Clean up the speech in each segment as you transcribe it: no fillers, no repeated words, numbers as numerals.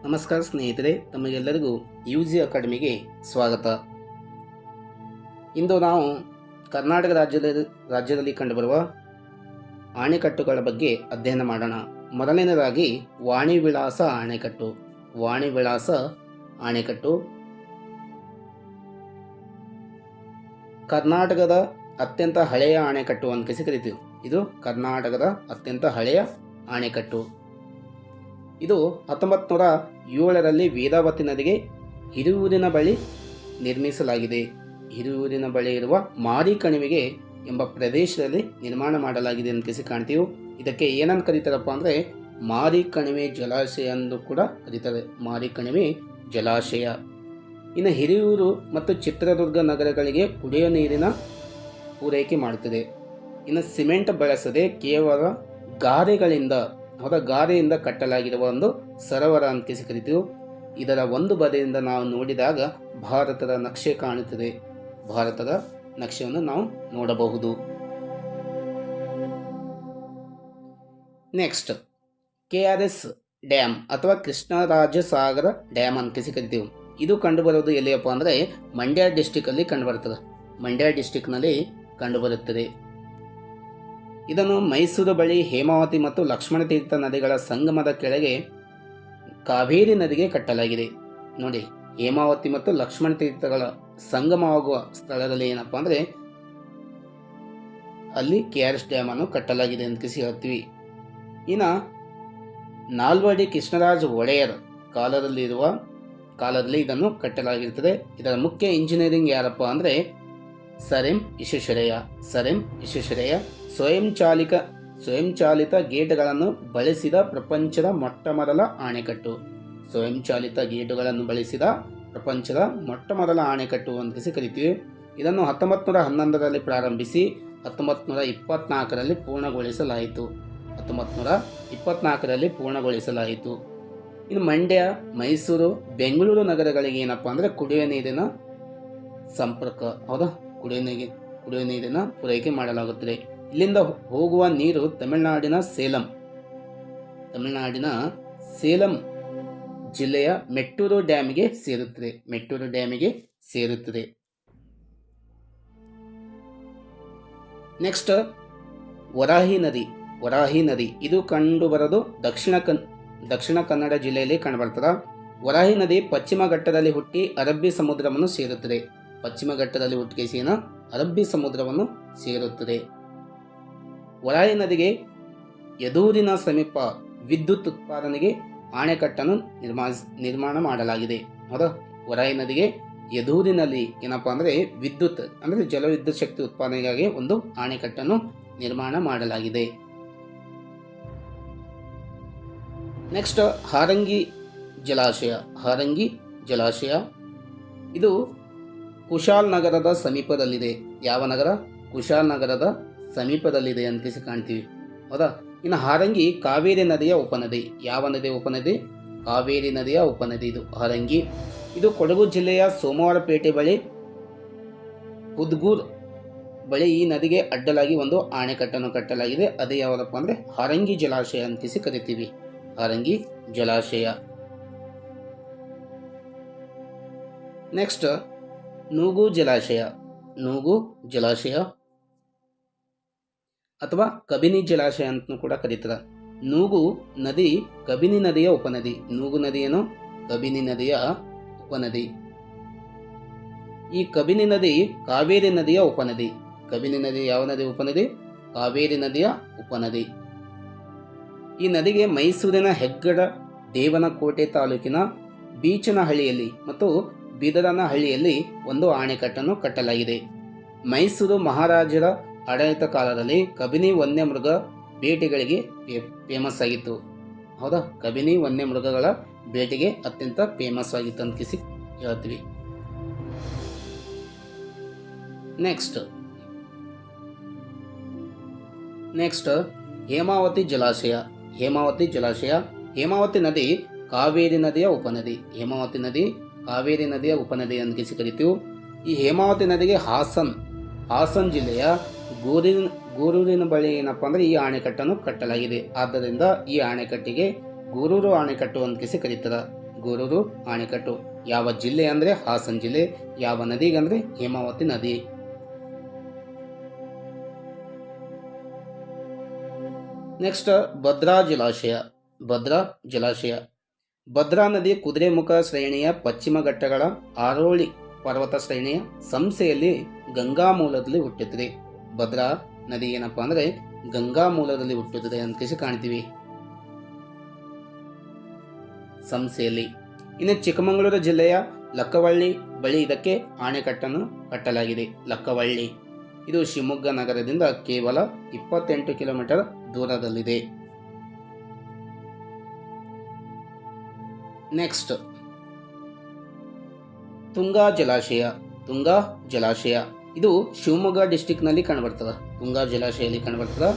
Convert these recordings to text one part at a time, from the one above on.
ನಮಸ್ಕಾರ ಸ್ನೇಹಿತರೆ, ತಮಗೆಲ್ಲರಿಗೂ UG ಅಕಾಡೆಮಿಗೆ ಸ್ವಾಗತ. ಇಂದು ನಾವು ಕರ್ನಾಟಕ ರಾಜ್ಯದಲ್ಲಿ ಕಂಡುಬರುವ ಅಣೆಕಟ್ಟುಗಳ ಬಗ್ಗೆ ಅಧ್ಯಯನ ಮಾಡೋಣ. ಮೊದಲನೇದಾಗಿ ವಾಣಿವಿಲಾಸ ಅಣೆಕಟ್ಟು. ವಾಣಿವಿಲಾಸ ಅಣೆಕಟ್ಟು ಕರ್ನಾಟಕದ ಅತ್ಯಂತ ಹಳೆಯ ಅಣೆಕಟ್ಟು ಅಂತ ಕರಿತೀವಿ. ಇದು ಕರ್ನಾಟಕದ ಅತ್ಯಂತ ಹಳೆಯ ಅಣೆಕಟ್ಟು. ಇದು 1907ರಲ್ಲಿ ವೇದಾವತಿ ನದಿಗೆ ಹಿರಿಯೂರಿನ ಬಳಿ ನಿರ್ಮಿಸಲಾಗಿದೆ. ಹಿರಿಯೂರಿನ ಬಳಿ ಇರುವ ಮಾರಿ ಕಣಿವೆಗೆ ಎಂಬ ಪ್ರದೇಶದಲ್ಲಿ ನಿರ್ಮಾಣ ಮಾಡಲಾಗಿದೆ ಅಂತ ಕಾಣ್ತೀವಿ. ಇದಕ್ಕೆ ಏನಂತ ಕರೀತಾರಪ್ಪ ಅಂದರೆ ಮಾರಿ ಕಣಿವೆ ಜಲಾಶಯ ಎಂದು ಕೂಡ ಕರೀತಾರೆ. ಮಾರಿ ಕಣಿವೆ ಜಲಾಶಯ. ಇನ್ನು ಹಿರಿಯೂರು ಮತ್ತು ಚಿತ್ರದುರ್ಗ ನಗರಗಳಿಗೆ ಕುಡಿಯುವ ನೀರಿನ ಪೂರೈಕೆ ಮಾಡುತ್ತದೆ. ಇನ್ನು ಸಿಮೆಂಟ್ ಬಳಸದೆ ಕೇವಲ ಗಾರೆಯಿಂದ ಕಟ್ಟಲಾಗಿರುವ ಒಂದು ಸರೋವರ ಅಂತ ಕರಿತೀವಿ. ಇದರ ಒಂದು ಬದಿಯಿಂದ ನಾವು ನೋಡಿದಾಗ ಭಾರತದ ನಕ್ಷೆ ಕಾಣುತ್ತದೆ. ಭಾರತದ ನಕ್ಷೆಯನ್ನು ನಾವು ನೋಡಬಹುದು. ನೆಕ್ಸ್ಟ್ KRS ಡ್ಯಾಮ್ ಅಥವಾ ಕೃಷ್ಣರಾಜಸಾಗರ ಡ್ಯಾಮ್ ಅಂತ ಕರಿತೀವಿ. ಇದು ಕಂಡುಬರೋದು ಎಲ್ಲಿಯಪ್ಪ ಅಂದರೆ ಮಂಡ್ಯ ಡಿಸ್ಟಿಕಲ್ಲಿ ಕಂಡುಬರುತ್ತದೆ. ಮಂಡ್ಯ ಡಿಸ್ಟಿಕ್ನಲ್ಲಿ ಕಂಡುಬರುತ್ತದೆ. ಇದನ್ನು ಮೈಸೂರು ಬಳಿ ಹೇಮಾವತಿ ಮತ್ತು ಲಕ್ಷ್ಮಣ ತೀರ್ಥ ನದಿಗಳ ಸಂಗಮದ ಕೆಳಗೆ ಕಾವೇರಿ ನದಿಗೆ ಕಟ್ಟಲಾಗಿದೆ. ನೋಡಿ, ಹೇಮಾವತಿ ಮತ್ತು ಲಕ್ಷ್ಮಣ ತೀರ್ಥಗಳ ಸಂಗಮವಾಗುವ ಸ್ಥಳದಲ್ಲಿ ಏನಪ್ಪಾ ಅಂದರೆ ಅಲ್ಲಿ KRS ಡ್ಯಾಮ್ ಅನ್ನು ಕಟ್ಟಲಾಗಿದೆ ಅಂತ ಹೇಳ್ತೀವಿ. ಇನ್ನು ನಾಲ್ವಡಿ ಕೃಷ್ಣರಾಜ ಒಡೆಯರ್ ಕಾಲದಲ್ಲಿ ಇದನ್ನು ಕಟ್ಟಲಾಗಿರುತ್ತದೆ. ಇದರ ಮುಖ್ಯ ಇಂಜಿನಿಯರಿಂಗ್ ಯಾರಪ್ಪ ಅಂದರೆ ಸರ್ ಎಂ ವಿಶ್ವೇಶ್ವರಯ್ಯ. ಸ್ವಯಂಚಾಲಿತ ಗೇಟ್ಗಳನ್ನು ಬಳಸಿದ ಪ್ರಪಂಚದ ಮೊಟ್ಟ ಮೊದಲ ಅಣೆಕಟ್ಟು. ಸ್ವಯಂಚಾಲಿತ ಗೇಟುಗಳನ್ನು ಬಳಸಿದ ಪ್ರಪಂಚದ ಮೊಟ್ಟ ಮೊದಲ ಅಣೆಕಟ್ಟು ಅಂತ ಕರಿತೀವಿ. ಇದನ್ನು 1911ರಲ್ಲಿ ಪ್ರಾರಂಭಿಸಿ 1924ರಲ್ಲಿ ಪೂರ್ಣಗೊಳಿಸಲಾಯಿತು. ಇನ್ನು ಮಂಡ್ಯ, ಮೈಸೂರು, ಬೆಂಗಳೂರು ನಗರಗಳಿಗೆ ಏನಪ್ಪ ಅಂದರೆ ಕುಡಿಯುವ ನೀರಿನ ಸಂಪರ್ಕ, ಹೌದಾ, ಕುಡಿಯುವ ನೀರಿನ ಪೂರೈಕೆ ಮಾಡಲಾಗುತ್ತದೆ. ಇಲ್ಲಿಂದ ಹೋಗುವ ನೀರು ತಮಿಳುನಾಡಿನ ಸೇಲಂ ಜಿಲ್ಲೆಯ ಮೆಟ್ಟೂರು ಡ್ಯಾಮಿಗೆ ಸೇರುತ್ತದೆ. ನೆಕ್ಸ್ಟ್ ವರಾಹಿ ನದಿ. ಇದು ಕಂಡುಬರೋದು ದಕ್ಷಿಣ ಕನ್ನಡ ಜಿಲ್ಲೆಯಲ್ಲಿ ಕಂಡುಬರ್ತದೆ. ವರಾಹಿ ನದಿ ಪಶ್ಚಿಮ ಘಟ್ಟದಲ್ಲಿ ಹುಟ್ಟಿ ಅರಬ್ಬಿ ಸಮುದ್ರವನ್ನು ಸೇರುತ್ತದೆ. ವರಾಹಿ ನದಿಗೆ ಯದೂರಿನ ಸಮೀಪ ವಿದ್ಯುತ್ ಉತ್ಪಾದನೆಗೆ ಅಣೆಕಟ್ಟನ್ನು ನಿರ್ಮಾಣ ಮಾಡಲಾಗಿದೆ. ಹೌದಾ, ವರಾಹಿ ನದಿಗೆ ಯದೂರಿನಲ್ಲಿ ಏನಪ್ಪಾ ಅಂದರೆ ವಿದ್ಯುತ್ ಅಂದರೆ ಜಲವಿದ್ಯುತ್ ಶಕ್ತಿ ಉತ್ಪಾದನೆಗಾಗಿ ಒಂದು ಅಣೆಕಟ್ಟನ್ನು ನಿರ್ಮಾಣ ಮಾಡಲಾಗಿದೆ. ನೆಕ್ಸ್ಟ್ ಹಾರಂಗಿ ಜಲಾಶಯ. ಇದು ಕುಶಾಲ್ ನಗರದ ಸಮೀಪದಲ್ಲಿದೆ. ಯಾವ ನಗರ? ಕುಶಾಲ್ ನಗರದ ಸಮೀಪದಲ್ಲಿದೆ ಅಂತ ಕಾಣ್ತೀವಿ. ಹೌದಾ. ಇನ್ನು ಹಾರಂಗಿ ಕಾವೇರಿ ನದಿಯ ಉಪನದಿ. ಯಾವ ನದಿಯ ಉಪನದಿ? ಕಾವೇರಿ ನದಿಯ ಉಪನದಿ ಇದು ಹಾರಂಗಿ. ಇದು ಕೊಡಗು ಜಿಲ್ಲೆಯ ಸೋಮವಾರಪೇಟೆ ಬಳಿ ಹುದ್ಗೂರ್ ಬಳಿ ಈ ನದಿಗೆ ಅಡ್ಡಲಾಗಿ ಒಂದು ಅಣೆಕಟ್ಟನ್ನು ಕಟ್ಟಲಾಗಿದೆ. ಅದೇ ಯಾವುದಪ್ಪ ಅಂದರೆ ಹಾರಂಗಿ ಜಲಾಶಯ ಅಂತ ಕರಿತೀವಿ. ಹಾರಂಗಿ ಜಲಾಶಯ. ನೆಕ್ಸ್ಟ್ ನೂಗು ಜಲಾಶಯ ಅಥವಾ ಕಬಿನಿ ಜಲಾಶಯ ಅಂತ ಕೂಡ ಕರೀತಾರೆ. ನೂಗು ನದಿ ಕಬಿನಿ ನದಿಯ ಉಪನದಿ. ನೂಗು ನದಿಯನ್ನು ಕಬಿನಿ ನದಿಯ ಉಪನದಿ. ಈ ಕಬಿನಿ ನದಿ ಕಾವೇರಿ ನದಿಯ ಉಪನದಿ. ಕಬಿನಿ ನದಿ ಯಾವ ನದಿ ಉಪನದಿ? ಕಾವೇರಿ ನದಿಯ ಉಪನದಿ. ಈ ನದಿಗೆ ಮೈಸೂರಿನ ಹೆಗ್ಗಡ ದೇವನಕೋಟೆ ತಾಲೂಕಿನ ಬೀಚನಹಳ್ಳಿಯಲ್ಲಿ ಮತ್ತು ಬಿದರನಹಳ್ಳಿಯಲ್ಲಿ ಒಂದು ಅಣೆಕಟ್ಟನ್ನು ಕಟ್ಟಲಾಗಿದೆ. ಮೈಸೂರು ಮಹಾರಾಜರ ಆಡಳಿತ ಕಾಲದಲ್ಲಿ ಕಬಿನಿ ವನ್ಯಮೃಗ ಬೇಟೆಗಳಿಗೆ ಫೇಮಸ್ ಆಗಿತ್ತು. ಹೌದಾ, ಕಬಿನಿ ವನ್ಯಮೃಗಗಳ ಬೇಟೆಗೆ ಅತ್ಯಂತ ಫೇಮಸ್ ಆಗಿತ್ತು ಅಂತ ಹೇಳ್ತೀವಿ. ನೆಕ್ಸ್ಟ್ ಹೇಮಾವತಿ ಜಲಾಶಯ. ಹೇಮಾವತಿ ನದಿ ಕಾವೇರಿ ನದಿಯ ಉಪನದಿ. ಕಾವೇರಿ ನದಿಯ ಉಪನದಿ ಅಂತ ಕರಿತೀವಿ. ಈ ಹೇಮಾವತಿ ನದಿಗೆ ಹಾಸನ್ ಜಿಲ್ಲೆಯ ಗೂರೂರಿನ ಬಳಿ ಏನಪ್ಪಾ ಅಂದ್ರೆ ಈ ಅಣೆಕಟ್ಟನ್ನು ಕಟ್ಟಲಾಗಿದೆ. ಆದ್ದರಿಂದ ಈ ಅಣೆಕಟ್ಟಿಗೆ ಗೂರೂರು ಅಣೆಕಟ್ಟು ಅಂತ ಕರೀತಾರೆ. ಗೂರೂರು ಅಣೆಕಟ್ಟು. ಯಾವ ಜಿಲ್ಲೆ ಅಂದರೆ ಹಾಸನ ಜಿಲ್ಲೆ. ಯಾವ ನದಿಗಂದ್ರೆ ಹೇಮಾವತಿ ನದಿ. ನೆಕ್ಸ್ಟ್ ಭದ್ರಾ ಜಲಾಶಯ. ಭದ್ರಾ ಜಲಾಶಯ. ಭದ್ರಾ ನದಿ ಕುದುರೆಮುಖ ಶ್ರೇಣಿಯ ಪಶ್ಚಿಮ ಘಟ್ಟಗಳ ಆರೋಳಿ ಪರ್ವತ ಶ್ರೇಣಿಯ ಸಂಸ್ಥೆಯಲ್ಲಿ ಗಂಗಾ ಮೂಲದಲ್ಲಿ ಹುಟ್ಟುತ್ತದೆ. ಭದ್ರಾ ನದಿ ಏನಪ್ಪಾ ಅಂದ್ರೆ ಗಂಗಾ ಮೂಲದಲ್ಲಿ ಹುಟ್ಟುತ್ತದೆ ಅಂತ ಕಾಣ್ತೀವಿ ಸಂಸ್ಥೆಯಲ್ಲಿ. ಇನ್ನು ಚಿಕ್ಕಮಗಳೂರು ಜಿಲ್ಲೆಯ ಲಕ್ಕವಳ್ಳಿ ಬಳಿ ಇದಕ್ಕೆ ಅಣೆಕಟ್ಟನ್ನು ಕಟ್ಟಲಾಗಿದೆ. ಲಕ್ಕವಳ್ಳಿ ಇದು ಶಿವಮೊಗ್ಗ ನಗರದಿಂದ ಕೇವಲ 28 ಕಿಲೋಮೀಟರ್ ದೂರದಲ್ಲಿದೆ. ನೆಕ್ಸ್ಟ್ ತುಂಗಾ ಜಲಾಶಯ. ತುಂಗಾ ಜಲಾಶಯ ಇದು ಶಿವಮೊಗ್ಗ ಡಿಸ್ಟಿಕ್ನಲ್ಲಿ ಕಂಡುಬರ್ತದೆ. ತುಂಗಾ ಜಲಾಶಯದಲ್ಲಿ ಕಂಡುಬರ್ತದೆ,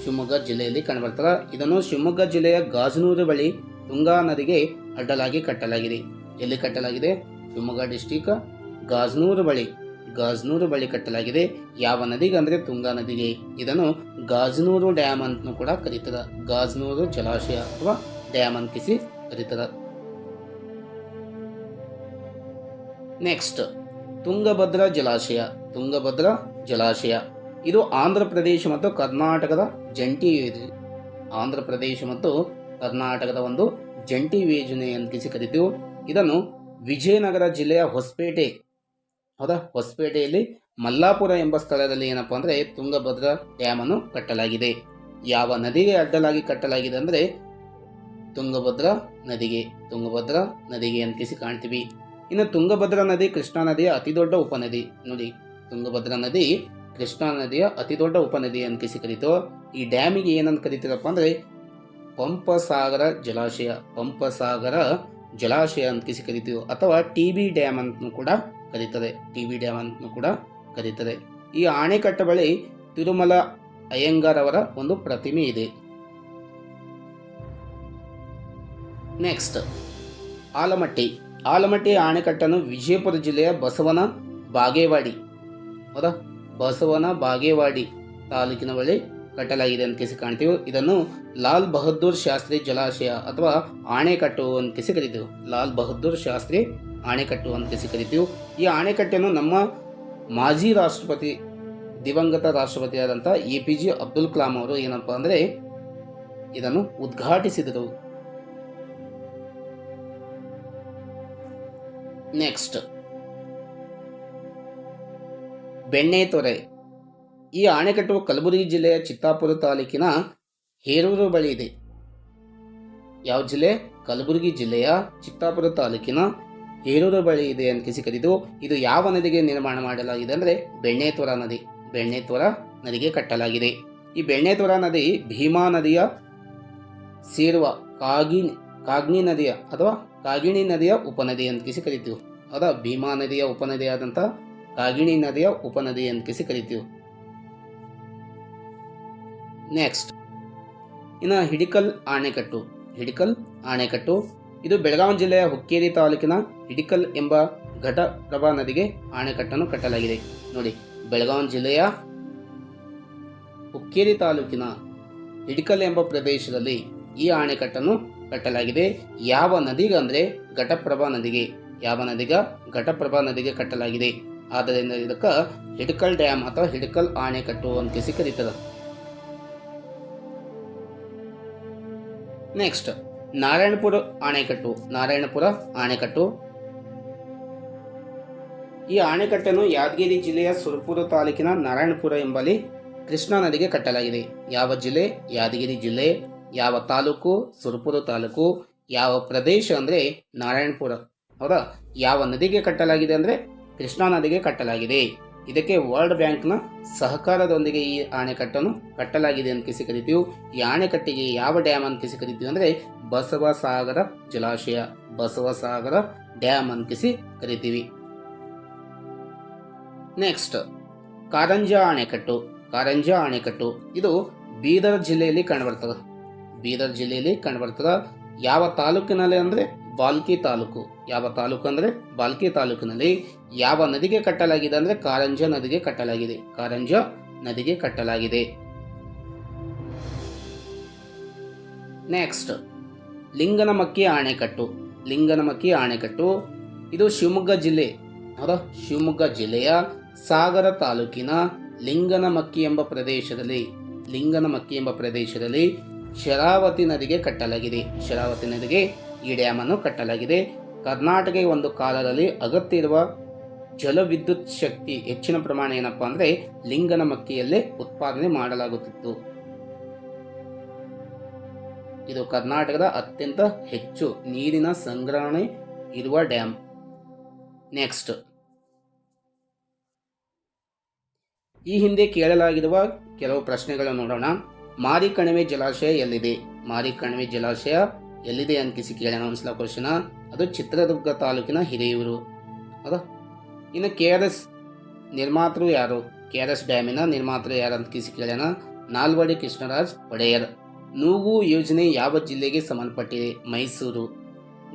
ಶಿವಮೊಗ್ಗ ಜಿಲ್ಲೆಯಲ್ಲಿ ಕಂಡುಬರ್ತದೆ. ಇದನ್ನು ಶಿವಮೊಗ್ಗ ಜಿಲ್ಲೆಯ ಗಾಜನೂರು ಬಳಿ ತುಂಗಾ ನದಿಗೆ ಅಡ್ಡಲಾಗಿ ಕಟ್ಟಲಾಗಿದೆ. ಎಲ್ಲಿ ಕಟ್ಟಲಾಗಿದೆ? ಶಿವಮೊಗ್ಗ ಡಿಸ್ಟಿಕ್ ಗಾಜನೂರು ಬಳಿ ಕಟ್ಟಲಾಗಿದೆ. ಯಾವ ನದಿಗೆ ಅಂದರೆ ತುಂಗಾ ನದಿಗೆ. ಇದನ್ನು ಗಾಜನೂರು ಡ್ಯಾಮ್ ಅಂತ ಕೂಡ ಕರೀತದ. ಗಾಜನೂರು ಜಲಾಶಯ ಅಥವಾ ಡ್ಯಾಮ್ ಅಂತಿಸಿ ಕರೀತದ. ನೆಕ್ಸ್ಟ್ ತುಂಗಭದ್ರಾ ಜಲಾಶಯ. ತುಂಗಭದ್ರಾ ಜಲಾಶಯ ಇದು ಆಂಧ್ರ ಪ್ರದೇಶ ಮತ್ತು ಕರ್ನಾಟಕದ ಜಂಟಿ ಯೋಜನೆ. ಆಂಧ್ರ ಪ್ರದೇಶ ಮತ್ತು ಕರ್ನಾಟಕದ ಒಂದು ಜಂಟಿ ಯೋಜನೆ ಅಂತಿಸಿ ಕರಿತೀವಿ. ಇದನ್ನು ವಿಜಯನಗರ ಜಿಲ್ಲೆಯ ಹೊಸಪೇಟೆ, ಹೌದಾ, ಹೊಸಪೇಟೆಯಲ್ಲಿ ಮಲ್ಲಾಪುರ ಎಂಬ ಸ್ಥಳದಲ್ಲಿ ಏನಪ್ಪಾ ಅಂದರೆ ತುಂಗಭದ್ರಾ ಡ್ಯಾಮ್ ಅನ್ನು ಕಟ್ಟಲಾಗಿದೆ. ಯಾವ ನದಿಗೆ ಅಡ್ಡಲಾಗಿ ಕಟ್ಟಲಾಗಿದೆ ಅಂದರೆ ತುಂಗಭದ್ರಾ ನದಿಗೆ ಅಂತಿಸಿ ಕಾಣ್ತೀವಿ. ಇನ್ನು ತುಂಗಭದ್ರಾ ನದಿ ಕೃಷ್ಣಾ ನದಿಯ ಅತಿ ದೊಡ್ಡ ಉಪನದಿ. ನೋಡಿ, ತುಂಗಭದ್ರಾ ನದಿ ಕೃಷ್ಣಾ ನದಿಯ ಅತಿ ದೊಡ್ಡ ಉಪನದಿ ಅಂತಿಸಿ ಕರೀತು. ಈ ಡ್ಯಾಮಿಗೆ ಏನಂತ ಕರಿತೀರಪ್ಪ ಅಂದರೆ ಪಂಪಸಾಗರ ಜಲಾಶಯ ಅಂತಿಸಿ ಕರಿತೀವಿ, ಅಥವಾ ಟಿ.ಬಿ ಡ್ಯಾಮ್ ಅಂತ ಕೂಡ ಕರೀತದೆ. ಈ ಅಣೆಕಟ್ಟ ಬಳಿ ತಿರುಮಲ ಅಯ್ಯಂಗಾರ್ ಅವರ ಒಂದು ಪ್ರತಿಮೆ ಇದೆ. ನೆಕ್ಸ್ಟ್ ಆಲಮಟ್ಟಿ ಅಣೆಕಟ್ಟನ್ನು ವಿಜಯಪುರ ಜಿಲ್ಲೆಯ ಬಸವನ ಬಾಗೇವಾಡಿ ತಾಲೂಕಿನ ಬಳಿ ಕಟ್ಟಲಾಗಿದೆ ಅಂತ ಕಾಣ್ತೀವಿ. ಇದನ್ನು ಲಾಲ್ ಬಹದ್ದೂರ್ ಶಾಸ್ತ್ರಿ ಜಲಾಶಯ ಅಥವಾ ಅಣೆಕಟ್ಟು ಅಂತ ಕರಿತೀವಿ. ಲಾಲ್ ಬಹದ್ದೂರ್ ಶಾಸ್ತ್ರಿ ಅಣೆಕಟ್ಟು ಅಂತ ಕರಿತೀವಿ. ಈ ಅಣೆಕಟ್ಟನ್ನು ನಮ್ಮ ಮಾಜಿ ರಾಷ್ಟ್ರಪತಿ, ದಿವಂಗತ ರಾಷ್ಟ್ರಪತಿಯಾದಂಥ APJ ಅಬ್ದುಲ್ ಕಲಾಂ ಅವರು ಏನಪ್ಪಾ ಅಂದರೆ ಇದನ್ನು ಉದ್ಘಾಟಿಸಿದರು. ನೆಕ್ಸ್ಟ್ ಬೆಣ್ಣೆತೊರೆ. ಈ ಅಣೆಕಟ್ಟು ಕಲಬುರಗಿ ಜಿಲ್ಲೆಯ ಚಿತ್ತಾಪುರ ತಾಲೂಕಿನ ಹೇರೂರು ಬಳಿ ಇದೆ. ಯಾವ ಜಿಲ್ಲೆ? ಕಲಬುರಗಿ ಜಿಲ್ಲೆಯ ಚಿತ್ತಾಪುರ ತಾಲೂಕಿನ ಹೇರೂರು ಬಳಿ ಇದೆ ಅಂತ ಕರೀತು. ಇದು ಯಾವ ನದಿಗೆ ನಿರ್ಮಾಣ ಮಾಡಲಾಗಿದೆ ಅಂದರೆ ಬೆಣ್ಣೆತೊರ ನದಿಗೆ ಕಟ್ಟಲಾಗಿದೆ. ಈ ಬೆಣ್ಣೆತೊರ ನದಿ ಭೀಮಾ ನದಿಯ ಸೇರುವ ಕಾಗಿಣಿ ನದಿಯ ಅಥವಾ ಕಾಗಿಣಿ ನದಿಯ ಉಪನದಿ ಅಂತ ಕರಿತೀವಿ. ಹೌದಾ, ಭೀಮಾ ನದಿಯ ಉಪನದಿಯಾದಂಥ ಕಾಗಿಣಿ ನದಿಯ ಉಪನದಿ ಅಂತ ಕರಿತೀವಿ. ನೆಕ್ಸ್ಟ್ ಇನ್ನು ಹಿಡಿಕಲ್ ಅಣೆಕಟ್ಟು ಇದು ಬೆಳಗಾವಿ ಜಿಲ್ಲೆಯ ಹುಕ್ಕೇರಿ ತಾಲೂಕಿನ ಹಿಡಿಕಲ್ ಎಂಬ ಘಟಪ್ರಭಾ ನದಿಗೆ ಅಣೆಕಟ್ಟನ್ನು ಕಟ್ಟಲಾಗಿದೆ. ನೋಡಿ, ಬೆಳಗಾವಿ ಜಿಲ್ಲೆಯ ಹುಕ್ಕೇರಿ ತಾಲೂಕಿನ ಹಿಡಿಕಲ್ ಎಂಬ ಪ್ರದೇಶದಲ್ಲಿ ಈ ಅಣೆಕಟ್ಟನ್ನು ಕಟ್ಟಲಾಗಿದೆ. ಯಾವ ನದಿಗೆ ಅಂದರೆ ಘಟಪ್ರಭಾ ನದಿಗೆ ಕಟ್ಟಲಾಗಿದೆ. ಆದ್ದರಿಂದ ಇದಕ್ಕೆ ಹಿಡಿಕಲ್ ಡ್ಯಾಮ್ ಅಥವಾ ಹಿಡಿಕಲ್ ಅಣೆಕಟ್ಟು ಅಂತ ಕರೀತದೆ. ನೆಕ್ಸ್ಟ್ ನಾರಾಯಣಪುರ ಅಣೆಕಟ್ಟು. ಈ ಅಣೆಕಟ್ಟನ್ನು ಯಾದಗಿರಿ ಜಿಲ್ಲೆಯ ಸುರಪುರ ತಾಲೂಕಿನ ನಾರಾಯಣಪುರ ಎಂಬಲ್ಲಿ ಕೃಷ್ಣಾ ನದಿಗೆ ಕಟ್ಟಲಾಗಿದೆ. ಯಾವ ಜಿಲ್ಲೆ? ಯಾದಗಿರಿ ಜಿಲ್ಲೆ. ಯಾವ ತಾಲೂಕು? ಸುರಪುರ ತಾಲೂಕು. ಯಾವ ಪ್ರದೇಶ ಅಂದರೆ ನಾರಾಯಣಪುರ. ಹೌದಾ, ಯಾವ ನದಿಗೆ ಕಟ್ಟಲಾಗಿದೆ ಅಂದರೆ ಕೃಷ್ಣಾ ನದಿಗೆ ಕಟ್ಟಲಾಗಿದೆ. ಇದಕ್ಕೆ ವರ್ಲ್ಡ್ ಬ್ಯಾಂಕ್ನ ಸಹಕಾರದೊಂದಿಗೆ ಈ ಅಣೆಕಟ್ಟನ್ನು ಕಟ್ಟಲಾಗಿದೆ ಅಂತ ಕರಿತೀವಿ. ಈ ಅಣೆಕಟ್ಟಿಗೆ ಯಾವ ಡ್ಯಾಮ್ ಅಂತ ಕರಿತೀವಿ ಅಂದರೆ ಬಸವಸಾಗರ ಡ್ಯಾಮ್ ಅಂತ ಕರಿತೀವಿ. ನೆಕ್ಸ್ಟ್ ಕಾರಂಜಾ ಅಣೆಕಟ್ಟು. ಇದು ಬೀದರ್ ಜಿಲ್ಲೆಯಲ್ಲಿ ಕಂಡುಬರ್ತದೆ. ಯಾವ ತಾಲೂಕಿನಲ್ಲಿ ಅಂದರೆ ಬಾಲ್ಕಿ ತಾಲೂಕು. ತಾಲೂಕಿನಲ್ಲಿ ಯಾವ ನದಿಗೆ ಕಟ್ಟಲಾಗಿದೆ ಅಂದರೆ ಕಾರಂಜಾ ನದಿಗೆ ಕಟ್ಟಲಾಗಿದೆ. ನೆಕ್ಸ್ಟ್ ಲಿಂಗನಮಕ್ಕಿ ಲಿಂಗನಮಕ್ಕಿ ಅಣೆಕಟ್ಟು. ಇದು ಶಿವಮೊಗ್ಗ ಜಿಲ್ಲೆ, ಹೌದಾ, ಶಿವಮೊಗ್ಗ ಜಿಲ್ಲೆಯ ಸಾಗರ ತಾಲೂಕಿನ ಲಿಂಗನಮಕ್ಕಿ ಎಂಬ ಪ್ರದೇಶದಲ್ಲಿ ಶರಾವತಿ ನದಿಗೆ ಕಟ್ಟಲಾಗಿದೆ. ಶರಾವತಿ ನದಿಗೆ ಈ ಡ್ಯಾಮ್ ಅನ್ನು ಕಟ್ಟಲಾಗಿದೆ. ಕರ್ನಾಟಕಕ್ಕೆ ಒಂದು ಕಾಲದಲ್ಲಿ ಅಗತ್ಯ ಇರುವ ಜಲವಿದ್ಯುತ್ ಶಕ್ತಿ ಹೆಚ್ಚಿನ ಪ್ರಮಾಣ ಏನಪ್ಪಾ ಅಂದ್ರೆ ಲಿಂಗನಮಕ್ಕಿಯಲ್ಲೇ ಉತ್ಪಾದನೆ ಮಾಡಲಾಗುತ್ತಿತ್ತು. ಇದು ಕರ್ನಾಟಕದ ಅತ್ಯಂತ ಹೆಚ್ಚು ನೀರಿನ ಸಂಗ್ರಹಣೆ ಇರುವ ಡ್ಯಾಮ್. ನೆಕ್ಸ್ಟ್, ಈ ಹಿಂದೆ ಕೇಳಲಾಗಿರುವ ಕೆಲವು ಪ್ರಶ್ನೆಗಳನ್ನು ನೋಡೋಣ. ಮಾರಿಕಣಿವೆ ಜಲಾಶಯ ಎಲ್ಲಿದೆ? ಮಾರಿಕಣಿವೆ ಜಲಾಶಯ ಎಲ್ಲಿದೆ ಅಂತಿಸಿ ಕೇಳೋಣ. ಒಂದ್ಸಲ ಕ್ವಶನ್. ಅದು ಚಿತ್ರದುರ್ಗ ತಾಲೂಕಿನ ಹಿರಿಯೂರು. ಹೌದಾ? ಇನ್ನು KRS ನಿರ್ಮಾತೃ ಯಾರು? KRS ಡ್ಯಾಮಿನ ನಿರ್ಮಾತೃ ಯಾರು ಅಂತ ಕೇಳೋಣ. ನಾಲ್ವಡಿ ಕೃಷ್ಣರಾಜ ಒಡೆಯರ್. ನೂಗು ಯೋಜನೆ ಯಾವ ಜಿಲ್ಲೆಗೆ ಸಂಬಂಧಪಟ್ಟಿದೆ? ಮೈಸೂರು.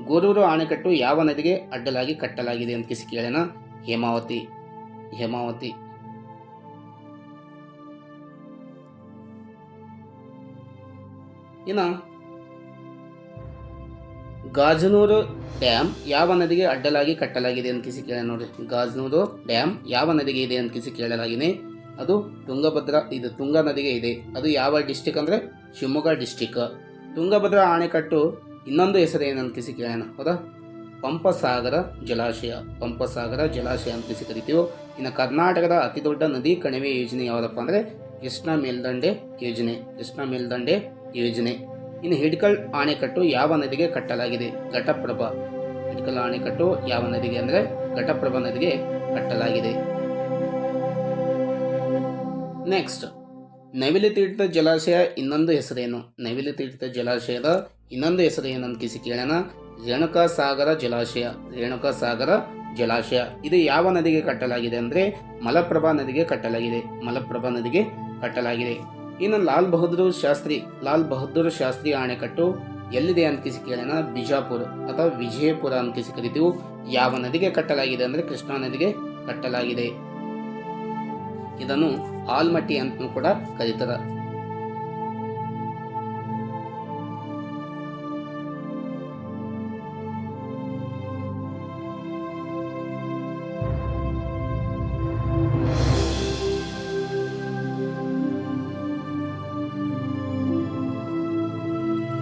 ಗೋರೂರು ಅಣೆಕಟ್ಟು ಯಾವ ನದಿಗೆ ಅಡ್ಡಲಾಗಿ ಕಟ್ಟಲಾಗಿದೆ ಅಂತ ಕೇಳೋಣ. ಹೇಮಾವತಿ. ಇನ್ನು ಗಾಜನೂರು ಡ್ಯಾಮ್ ಯಾವ ನದಿಗೆ ಅಡ್ಡಲಾಗಿ ಕಟ್ಟಲಾಗಿದೆ ಅಂತ ಕೇಳ ನೋಡಿ. ಗಾಜನೂರು ಡ್ಯಾಮ್ ಯಾವ ನದಿಗೆ ಇದೆ ಅಂತ ಕೇಳಲಾಗಿದೆ. ಅದು ತುಂಗಭದ್ರಾ, ಇದು ತುಂಗಾ ನದಿಗೆ ಇದೆ. ಅದು ಯಾವ ಡಿಸ್ಟಿಕ್ ಅಂದರೆ ಶಿವಮೊಗ್ಗ ಡಿಸ್ಟಿಕ್. ತುಂಗಭದ್ರಾ ಅಣೆಕಟ್ಟು ಇನ್ನೊಂದು ಹೆಸರು ಏನಂತ ಕೇಳೋಣ. ಹೌದಾ? ಪಂಪಸಾಗರ ಜಲಾಶಯ ಅಂತ ಕರಿತೀವಿ. ಇನ್ನು ಕರ್ನಾಟಕದ ಅತಿ ದೊಡ್ಡ ನದಿ ಕಣಿವೆ ಯೋಜನೆ ಯಾವುದಪ್ಪ ಅಂದರೆ ಕೃಷ್ಣಾ ಮೇಲ್ದಂಡೆ ಯೋಜನೆ. ಇನ್ನು ಹಿಡ್ಕಲ್ ಅಣೆಕಟ್ಟು ಯಾವ ನದಿಗೆ ಕಟ್ಟಲಾಗಿದೆ? ಘಟಪ್ರಭಾ. ಹಿಡ್ಕಲ್ ಅಣೆಕಟ್ಟು ಯಾವ ನದಿಗೆ ಅಂದರೆ ಘಟಪ್ರಭಾ ನದಿಗೆ ಕಟ್ಟಲಾಗಿದೆ. ನೆಕ್ಸ್ಟ್, ನವಿಲು ತೀರ್ಥ ಜಲಾಶಯ ಇನ್ನೊಂದು ಹೆಸರೇನು? ನವಿಲು ತೀರ್ಥ ಜಲಾಶಯದ ಇನ್ನೊಂದು ಹೆಸರು ಏನಂತ ಕೇಳೋಣ. ರೇಣುಕಾ ಸಾಗರ ಜಲಾಶಯ. ಇದು ಯಾವ ನದಿಗೆ ಕಟ್ಟಲಾಗಿದೆ ಅಂದರೆ ಮಲಪ್ರಭಾ ನದಿಗೆ ಕಟ್ಟಲಾಗಿದೆ. ಇನ್ನು ಲಾಲ್ ಬಹದ್ದೂರ್ ಶಾಸ್ತ್ರಿ ಅಣೆಕಟ್ಟು ಎಲ್ಲಿದೆ ಅಂತ ಕೇಳೋಣ. ಬಿಜಾಪುರ ಅಥವಾ ವಿಜಯಪುರ ಅಂತ ಕರಿತೀವಿ. ಯಾವ ನದಿಗೆ ಕಟ್ಟಲಾಗಿದೆ ಅಂದರೆ ಕೃಷ್ಣಾ ನದಿಗೆ ಕಟ್ಟಲಾಗಿದೆ. ಇದನ್ನು ಆಲ್ಮಟ್ಟಿ ಅಂತ ಕೂಡ ಕರೀತಾರೆ.